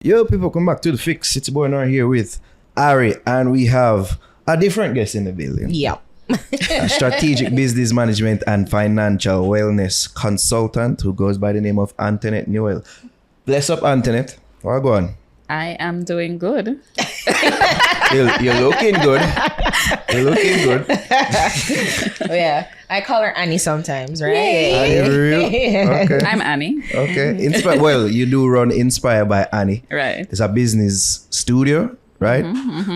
Yo, people, come back to The Fix. It's boy Nor here with Ari, and we have a different guest in the building. Yep. A strategic business management and financial wellness consultant who goes by the name of Antonette Newell. Bless up, Antonette. What go on? I am doing good. You're looking good. You're looking good. Oh, yeah. I call her Annie sometimes, right? Are you real? Okay. I'm Annie. Okay. Well, you do run Inspire by Annie. Right. It's a business studio, right?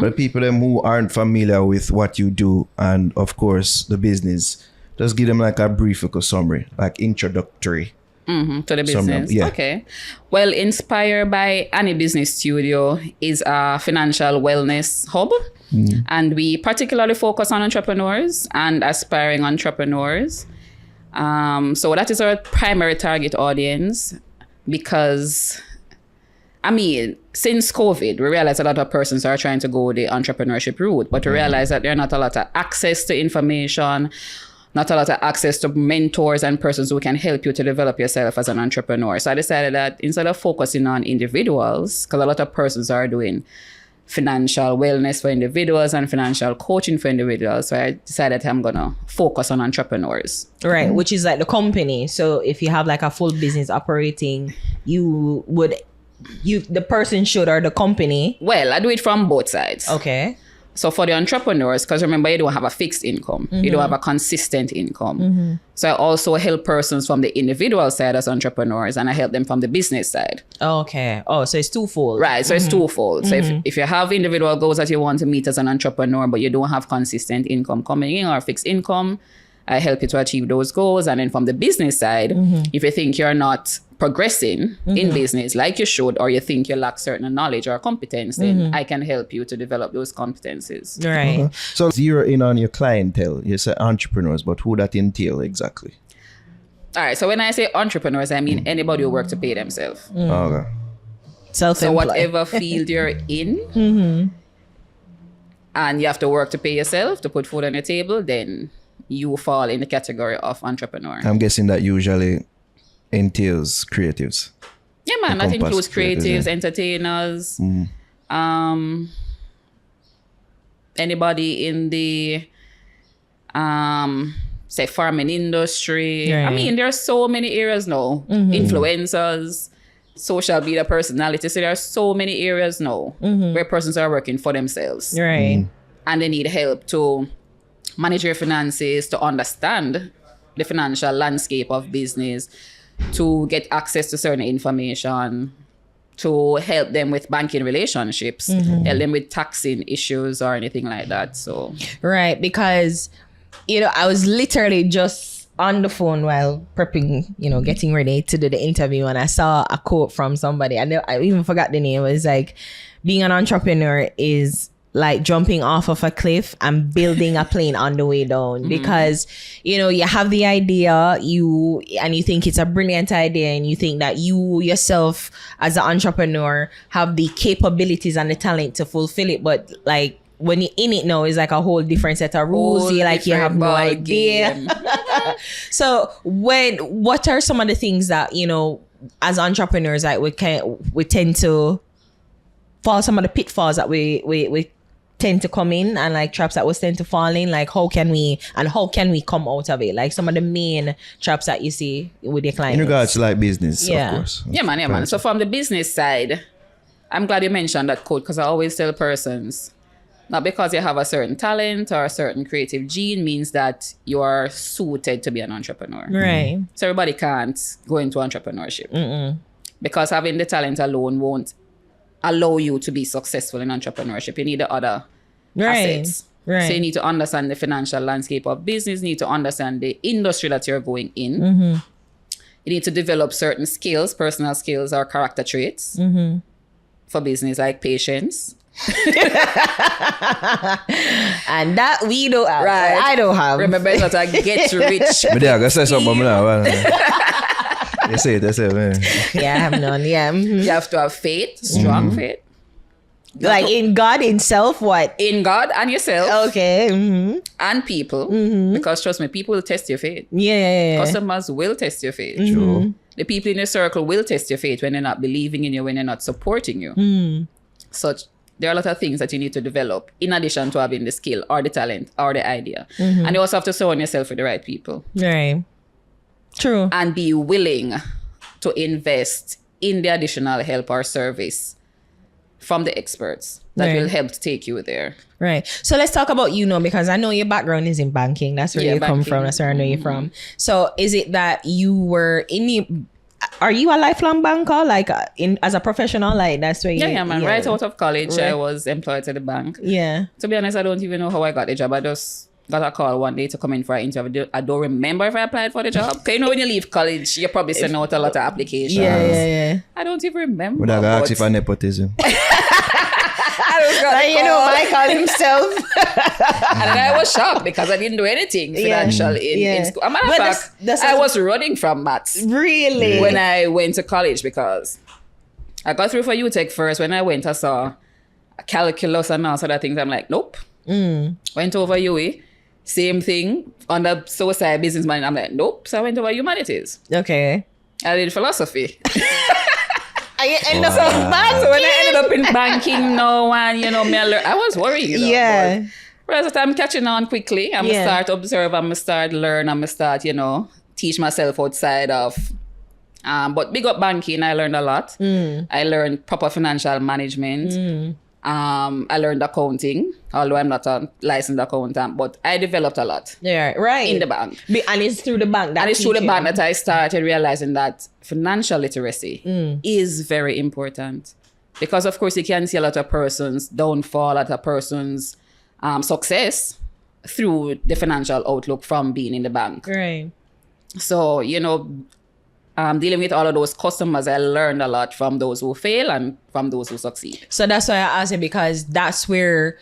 But people them who aren't familiar with what you do and of course the business, just give them like a brief summary, like introductory. To the business. Yeah. Okay. Well, Inspire by Annie Business Studio is a financial wellness hub. And we particularly focus on entrepreneurs and aspiring entrepreneurs. So that is our primary target audience because, since COVID, we realize a lot of persons are trying to go the entrepreneurship route, but we realize that there are not a lot of access to information, not a lot of access to mentors and persons who can help you to develop yourself as an entrepreneur. So I decided that instead of focusing on individuals, because a lot of persons are doing financial wellness for individuals and financial coaching for individuals. So I decided I'm going to focus on entrepreneurs. Right, which is like the company. So if you have like a full business operating, the person should, or the company. Well, I do it from both sides. Okay. So for the entrepreneurs, because remember, you don't have a fixed income. You don't have a consistent income. So I also help persons from the individual side as entrepreneurs, and I help them from the business side. Okay. Oh, so it's twofold. Right. So it's twofold. So if you have individual goals that you want to meet as an entrepreneur, but you don't have consistent income coming in or fixed income, I help you to achieve those goals. And then from the business side, if you think you're not progressing in business like you should, or you think you lack certain knowledge or competence, then I can help you to develop those competencies. Right. So zero in on your clientele. You say entrepreneurs, but who that entail exactly? All right. So when I say entrepreneurs, I mean anybody who works to pay themselves. Okay. So Self-employed. whatever field you're in, and you have to work to pay yourself, to put food on your table, then you fall in the category of entrepreneur. I'm guessing that usually entails creatives. Yeah, man. That includes creatives, yeah. entertainers, anybody in the say farming industry. Right. There are so many areas now. Influencers, social media personalities. So there are so many areas now where persons are working for themselves. Right. And they need help to manage your finances, to understand the financial landscape of business, to get access to certain information, to help them with banking relationships, help them with taxing issues or anything like that. So Right, because I was literally just on the phone while prepping, getting ready to do the interview, and I saw a quote from somebody. I even forgot the name. It was like, being an entrepreneur is like jumping off of a cliff and building a plane on the way down, because you have the idea, you think it's a brilliant idea, and you think that you yourself as an entrepreneur have the capabilities and the talent to fulfill it, but like when you're in it now, it's like a whole different set of rules. You have no idea. So what are some of the things that as entrepreneurs, like we tend to fall, some of the pitfalls that we tend to come in, and like traps that we tend to fall in, like how can we come out of it, like some of the main traps that you see with your clients In regards to like business, of course. Yeah, man. So from the business side, I'm glad you mentioned that quote, because I always tell persons, not because you have a certain talent or a certain creative gene means that you are suited to be an entrepreneur. Right. So everybody can't go into entrepreneurship because having the talent alone won't allow you to be successful in entrepreneurship. You need the other assets. Right. So you need to understand the financial landscape of business, you need to understand the industry that you're going in. You need to develop certain skills, personal skills or character traits for business, like patience. And that we don't have. Right. I don't have. Remember, it's not a get rich. But yeah, I gotta say something now. They say it, man. Yeah, I have none. Yeah. You have to have faith, strong faith. Like in God himself, what? In God and yourself. Okay. And people. Because trust me, people will test your faith. Yeah. Customers will test your faith. True. The people in your circle will test your faith when they're not believing in you, when they're not supporting you. So there are a lot of things that you need to develop in addition to having the skill or the talent or the idea. And you also have to surround yourself with the right people. Right. True. And be willing to invest in the additional help or service from the experts that will help to take you there. Right. So let's talk about you now, because I know your background is in banking. That's where you come from. That's where I know you're from. So is it that you were are you a lifelong banker, like as a professional? Like that's where you... Yeah, man. Right out of college, I was employed at the bank. Yeah. To be honest, I don't even know how I got the job. I just got a call one day to come in for an interview. I don't remember if I applied for the job. Because you know when you leave college, you probably send out a lot of applications. Yeah. I don't even remember. Would I ask you for nepotism? Michael himself. And then I was shocked because I didn't do anything financial in school. As a matter of fact, I was running from maths. Really? When I went to college, because I got through for UTech first. When I went, I saw calculus and all sort of things. I'm like, nope. Went over UE. Same thing. On the social business mind, I'm like, nope. So I went over humanities. Okay. I did philosophy. I end up in banking. So when I ended up in banking now, and I was worried. Yeah. Whereas I'm catching on quickly. I'm gonna start observe. I'm gonna start learn. I'm gonna start, teach myself outside of. But big up banking, I learned a lot. I learned proper financial management. I learned accounting, although I'm not a licensed accountant, but I developed a lot. Yeah, right. In the bank. And it's through the bank that I started realizing that financial literacy is very important. Because of course you can see a lot of persons' downfall, a lot of persons' success through the financial outlook from being in the bank. Right. So, dealing with all of those customers, I learned a lot from those who fail and from those who succeed. So that's why I asked it, because that's where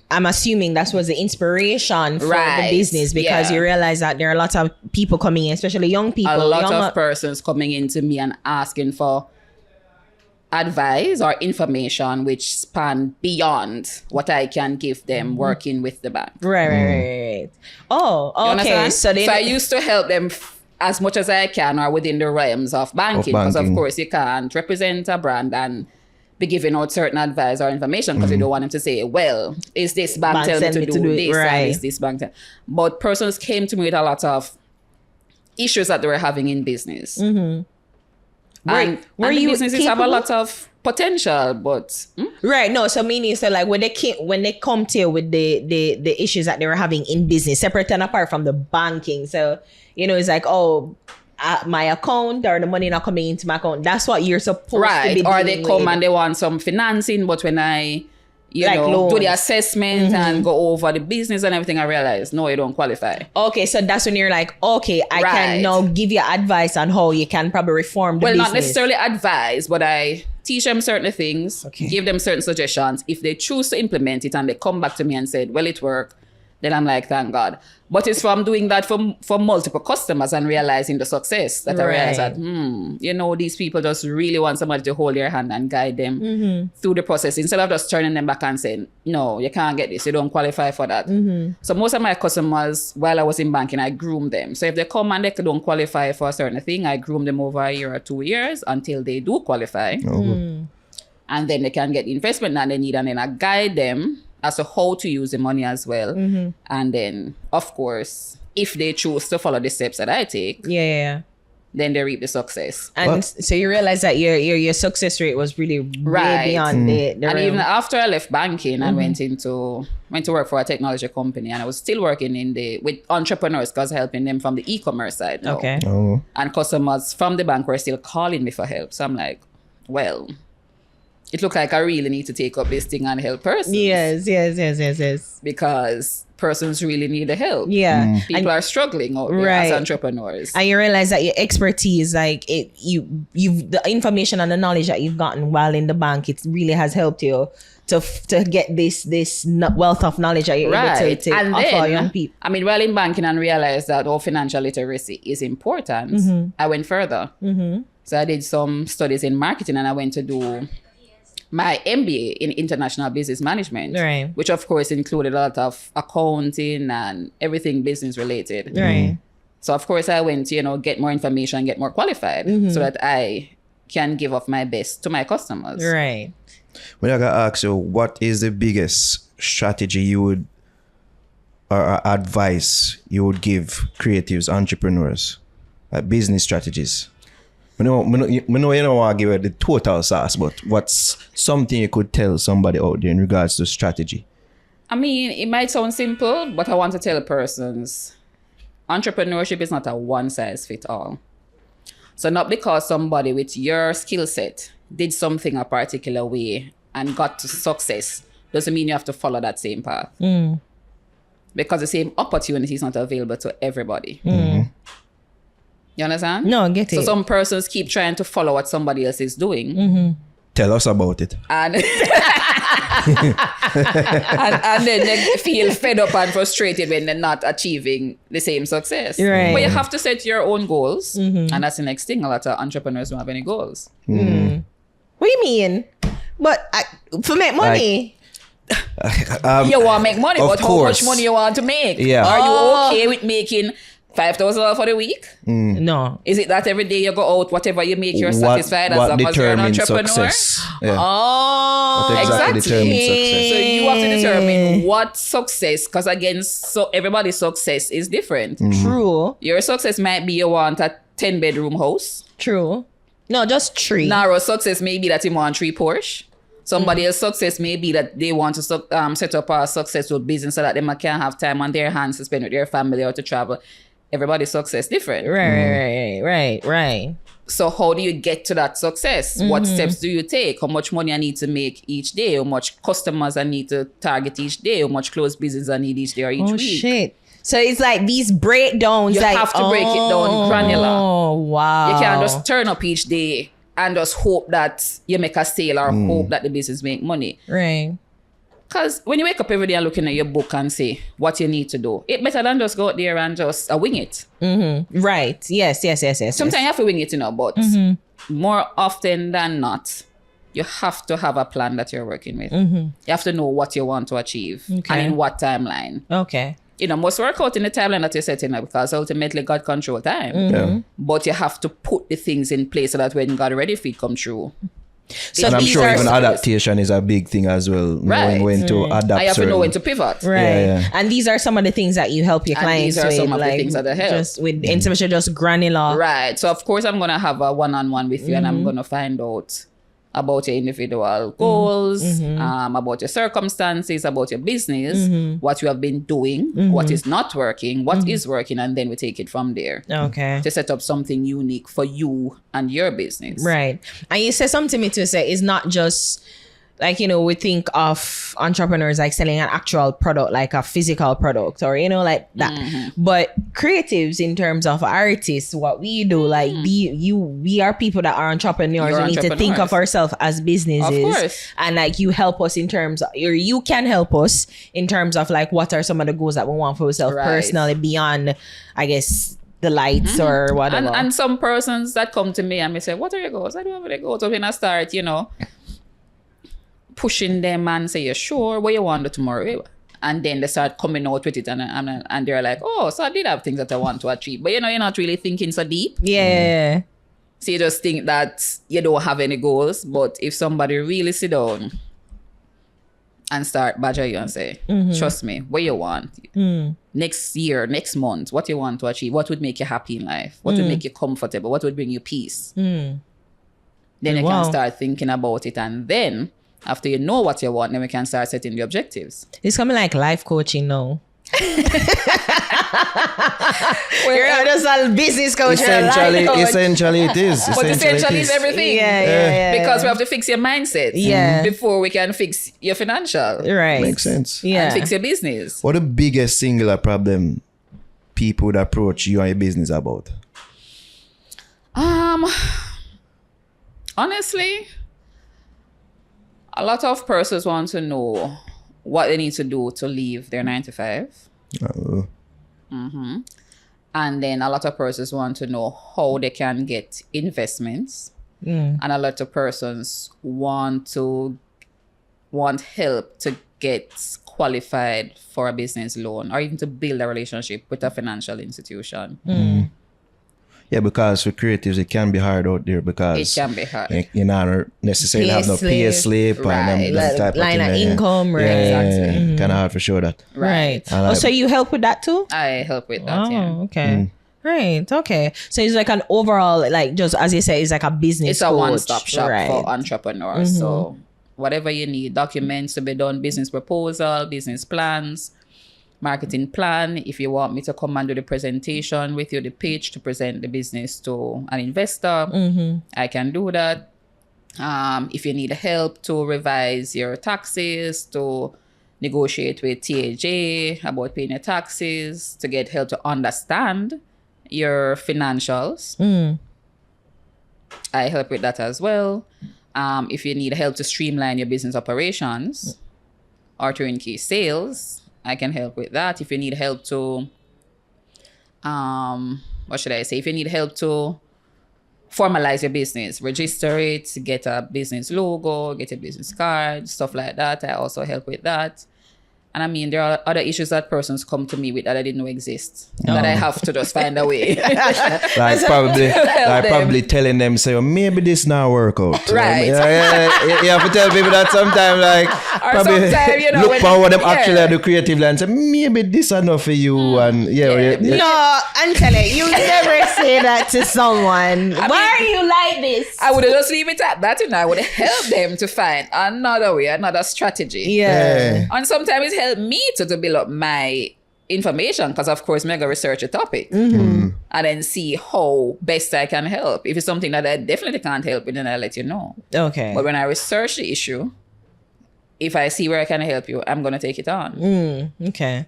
I'm assuming that was the inspiration for the business, because you realize that there are a lot of people coming in, especially young people. A lot of persons coming into me and asking for advice or information which span beyond what I can give them working with the bank. Right. Oh, okay. So I used to help them as much as I can, or within the realms of banking, because of course you can't represent a brand and be giving out certain advice or information because you don't want them to say, well, is this bank telling me to do this, and is this bank but persons came to me with a lot of issues that they were having in business. And the businesses have a lot of potential, but right. No, so meaning, so like when they come to you with the issues that they were having in business, separate and apart from the banking, so it's like, my account, or the money not coming into my account. That's what you're supposed to be doing. Or they come and they want some financing, but when I do the assessment and go over the business and everything, I realize, no, you don't qualify. Okay, so that's when you're like, okay, I can now give you advice on how you can probably reform the business. Well, not necessarily advice, but I teach them certain things, give them certain suggestions. If they choose to implement it and they come back to me and said, well, it worked, then I'm like, thank God. But it's from doing that for multiple customers and realizing the success that I realize that, these people just really want somebody to hold their hand and guide them through the process, instead of just turning them back and saying, no, you can't get this, you don't qualify for that. So most of my customers, while I was in banking, I groomed them. So if they come and they don't qualify for a certain thing, I groom them over a year or 2 years until they do qualify. And then they can get the investment that they need, and then I guide them as to how to use the money as well. And then, of course, if they choose to follow the steps that I take, then they reap the success. And so you realize that your success rate was really way beyond the and realm. Even after I left banking, I went to work for a technology company, and I was still working with entrepreneurs, because helping them from the e-commerce side now. Okay. And customers from the bank were still calling me for help. So I'm like, well, it looked like I really need to take up this thing and help persons. Yes. Because persons really need the help. Yeah. People are struggling out there as entrepreneurs. And you realize that your expertise, like you've the information and the knowledge that you've gotten while in the bank, it really has helped you to get this wealth of knowledge that you're able to offer young people. I mean, while in banking and realized that financial literacy is important, I went further. So I did some studies in marketing, and I went to do my MBA in international business management, which of course included a lot of accounting and everything business related. So of course I went to, get more information, get more qualified so that I can give of my best to my customers. Right. When I got ask you, what is the biggest strategy you would or advice you would give creatives, entrepreneurs, like business strategies? I know you don't want to give it the total sauce, but what's something you could tell somebody out there in regards to strategy? I mean, it might sound simple, but I want to tell persons, entrepreneurship is not a one-size-fits-all. So not because somebody with your skill set did something a particular way and got to success doesn't mean you have to follow that same path. Because the same opportunity is not available to everybody. You understand? No, I get it. So some persons keep trying to follow what somebody else is doing. Tell us about it. And and then they feel fed up and frustrated when they're not achieving the same success. Right. But you have to set your own goals. And that's the next thing. A lot of entrepreneurs don't have any goals. What do you mean? But for make money. You want to make money, of but how course. much money you want to make? Yeah. Are you okay with making $5,000 for the week? No. Is it that every day you go out, whatever you make, you're satisfied as long as you're an entrepreneur? Success? Yeah. Oh, What exactly determines success? So you have to determine what success, because again, so everybody's success is different. True. Your success might be you want a 10-bedroom house. True. No, just 3. Narrow success may be that you want 3 Porsche. Somebody else's success may be that they want to set up a successful business so that they can have time on their hands to spend with their family or to travel. Everybody's success different. Right. So how do you get to that success? What steps do you take? How much money I need to make each day? How much customers I need to target each day? How much closed business I need each day or each Oh, week? shit. So it's like these breakdowns. You like, have to break it down granular. Oh, wow. You can't just turn up each day and just hope that you make a sale or hope that the business make money. Right. Because when you wake up every day and looking at your book and say what you need to do, it's better than just go out there and just wing it. Right. Yes. Sometimes you have to wing it, but more often than not, you have to have a plan that you're working with. You have to know what you want to achieve and in what timeline. Okay. Must work out in the timeline that you're setting up, because ultimately God control time. Yeah. But you have to put the things in place so that when God ready for it come true. So And I'm these sure are even adaptation is a big thing as well. Right. Knowing when to adapt. I have to know certain- when to pivot. Right. Yeah. And these are some of the things that you help your And clients these are with. some of the like, things that they help. Just with information, just granular. Right. So of course I'm gonna have a one-on-one with you and I'm gonna find out about your individual goals, about your circumstances, about your business, what you have been doing, what is not working, what is working, and then we take it from there Okay. to set up something unique for you and your business. Right. And you said something to me to say it's not just like, we think of entrepreneurs like selling an actual product, like a physical product or, like that. But creatives in terms of artists, what we do, like we are people that are entrepreneurs. You're We need to think entrepreneurs. of ourselves as businesses. Of course. And like you help us in terms of, or you can help us in terms of like what are some of the goals that we want for ourselves Right. personally beyond, I guess, the lights or whatever. And some persons that come to me and me say, what are your goals? I don't have any goals. So when I start, pushing them and say, you sure what you want to do tomorrow? And then they start coming out with it and they're like, oh, so I did have things that I want to achieve. But you're not really thinking so deep. Yeah. So you just think that you don't have any goals. But if somebody really sit down and start badger you and say, trust me, what you want? Next year, next month, what you want to achieve? What would make you happy in life? What would make you comfortable? What would bring you peace? Then you Wow. can start thinking about it. And then after you know what you want, then we can start setting the objectives. It's coming like life coaching now. You're not just a business coach. you're a life coach. Essentially it is. But essentially it it's everything. Yeah. Because we have to fix your mindset Yeah. before we can fix your financial Right. Makes sense. Yeah. and fix your business. What the biggest singular problem people would approach you and your business about? Honestly, a lot of persons want to know what they need to do to leave their 9 to 5. Oh. And then a lot of persons want to know how they can get investments. And a lot of persons want help to get qualified for a business loan or even to build a relationship with a financial institution. Yeah, because for creatives, it can be hard out there because It can be hard. you not necessarily have no pay slip Right. and them type Line of of thing. income, right? Exactly. Kind of hard for sure that. Right. And Oh, so you help with that too? I help with that, Oh, yeah. okay. Right. Okay. So it's like an overall, like just as you say, it's like a business. It's a coach. one-stop shop Right. for entrepreneurs. So whatever you need, documents to be done, business proposal, business plans, marketing plan. If you want me to come and do the presentation with you, the pitch to present the business to an investor, I can do that. If you need help to revise your taxes, to negotiate with TAJ about paying your taxes, to get help to understand your financials, I help with that as well. If you need help to streamline your business operations or to increase sales, I can help with that. If you need help to, what should I say? If you need help to formalize your business, register it, get a business logo, get a business card, stuff like that, I also help with that. And I mean, there are other issues that persons come to me with that I didn't know exist, that I have to just find a way. Probably telling them, say, well, maybe this not work out. Right. You have to tell people that sometimes, like, Or probably sometime, you know, look when- for what them yeah. actually do creatively and say, maybe this enough for you. And No, Antonette, you never say that to someone. Why are you like this? I would have just leave it at that, and I would help them to find another way, another strategy. Yeah. And sometimes it helped me to build up my information because, of course, I'm going to research a topic and then see how best I can help. If it's something that I definitely can't help with, then I'll let you know. Okay. But when I research the issue, if I see where I can help you, I'm going to take it on. Okay.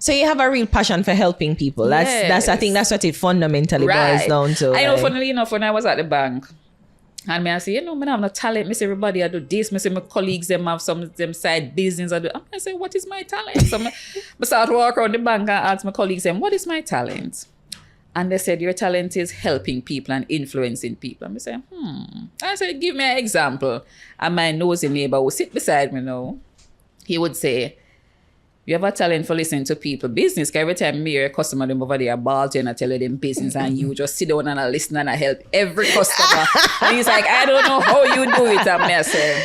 So you have a real passion for helping people. That's I think that's what it fundamentally boils down to. I know, like- funnily enough, when I was at the bank, and I say, I have no talent. I say, everybody, I do this. I say, my colleagues, them have some of them side business. I say, what is my talent? So I start to walk around the bank and ask my colleagues, them, what is my talent? And they said, your talent is helping people and influencing people. And I say, I said, give me an example. And my nosy neighbor who sit beside me now, he would say, you have a talent for listening to people business. 'Cause every time me hear a customer them over there ball and I tell you them business and you just sit down and I listen and I help every customer. And he's like, I don't know how you do it. And I say,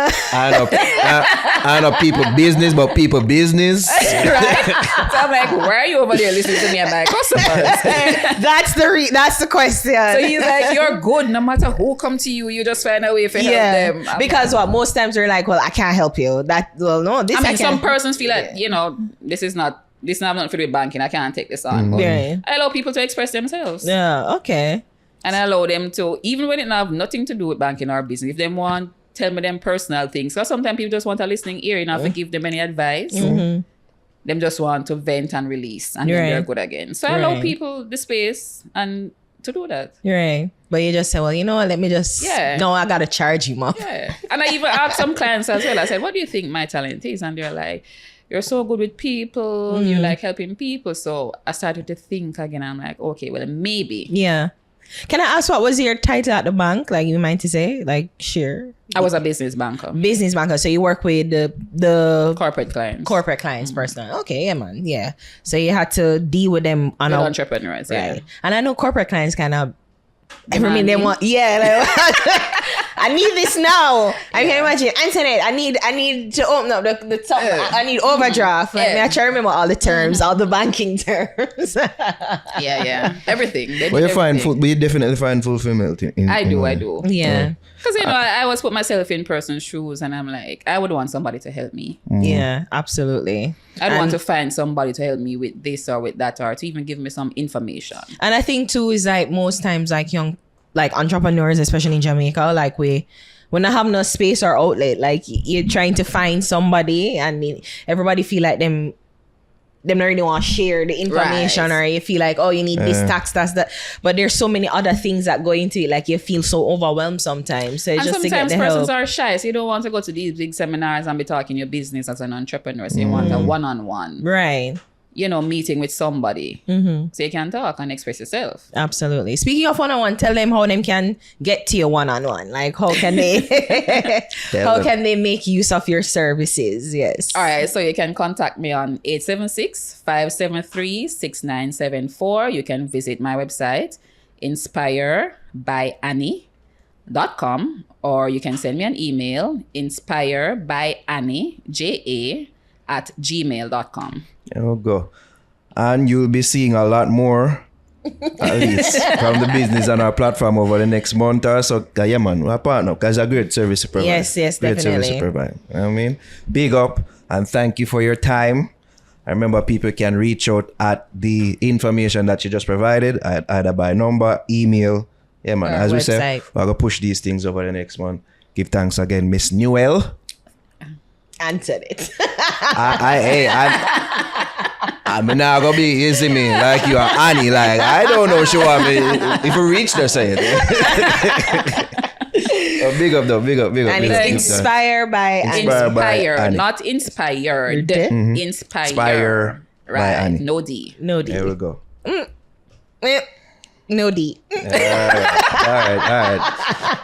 I know people business, but people business. right? So I'm like, why are you over there listening to me and my customers? that's the question. So he's like, you're good. No matter who come to you, you just find a way to help them. I'm because most times they're like, well, I can't help you. No, this I mean, some can't. persons feel like, this is not nothing to do with banking. I can't take this on. But Yeah. I allow people to express themselves. Yeah. Okay. And I allow them to, even when it have nothing to do with banking or business, if they want, tell me them personal things. Because sometimes people just want a listening ear. You don't have to give them any advice. Them just want to vent and release. And then they're good again. So I allow people the space and to do that. Right. But you just say, well, you know what, let me just... Yeah. No, I got to charge you, mom. Yeah. And I even asked some clients as well. I said, what do you think my talent is? And they're like, you're so good with people. You like helping people. So I started to think again. I'm like, okay, well, maybe. Yeah. Can I ask what was your title at the bank? Like you meant to say? Like, sure. I was a business banker. Business banker. So you work with the Corporate clients. corporate clients personally. Okay, yeah, man. Yeah. So you had to deal with them on With a... entrepreneurs. Yeah. Right. And I know corporate clients kind of... I mean, they Demanding. want... Yeah. Like, I need this now. I can imagine. Antonette, I need to open up the top. I need overdraft. Like, I try to remember all the terms, all the banking terms. Yeah. Everything. They Well, did you find everything. you definitely find fulfillment. I do. Yeah. Because, I always put myself in person's shoes and I'm like, I would want somebody to help me. Yeah, absolutely. I'd want to find somebody to help me with this or with that or to even give me some information. And I think too is like most times like young like entrepreneurs, especially in Jamaica, like we not have no space or outlet. Like you're trying to find somebody and everybody feel like them don't really want to share the information, Right. or you feel like, oh, you need this tax, that. But there's so many other things that go into it. Like you feel so overwhelmed sometimes. So And just to get sometimes the persons help. are shy, so you don't want to go to these big seminars and be talking your business as an entrepreneur. So you want a one-on-one. Right. meeting with somebody. So you can talk and express yourself. Absolutely. Speaking of one-on-one, tell them how them can get to your one-on-one. Like how can they can they make use of your services? Yes. All right. So you can contact me on 876-573-6974. You can visit my website, inspirebyAnnie.com, or you can send me an email, inspirebyAnnieJA@gmail.com. There we go. And you'll be seeing a lot more, at least, from the business on our platform over the next month or so. Yeah, man, we're a partner because a great service to provide. Yes, great definitely. Service to provide. You know what I mean? Big up and thank you for your time. I remember people can reach out at the information that you just provided, either by number, email. Yeah, man. As we said, we're going to push these things over the next month. Give thanks again, Miss Newell. Answered it. I'm not gonna be easy, me like you are Annie. Like I don't know, show me if you reach the side. Big up though, big up. And it's inspired by Inspired, not inspired. Inspire by Annie. No D. There we go. No D. All right.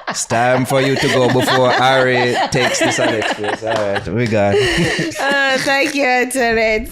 It's time for you to go before Ari takes this on express. All right, we got it. Thank you, Antonette.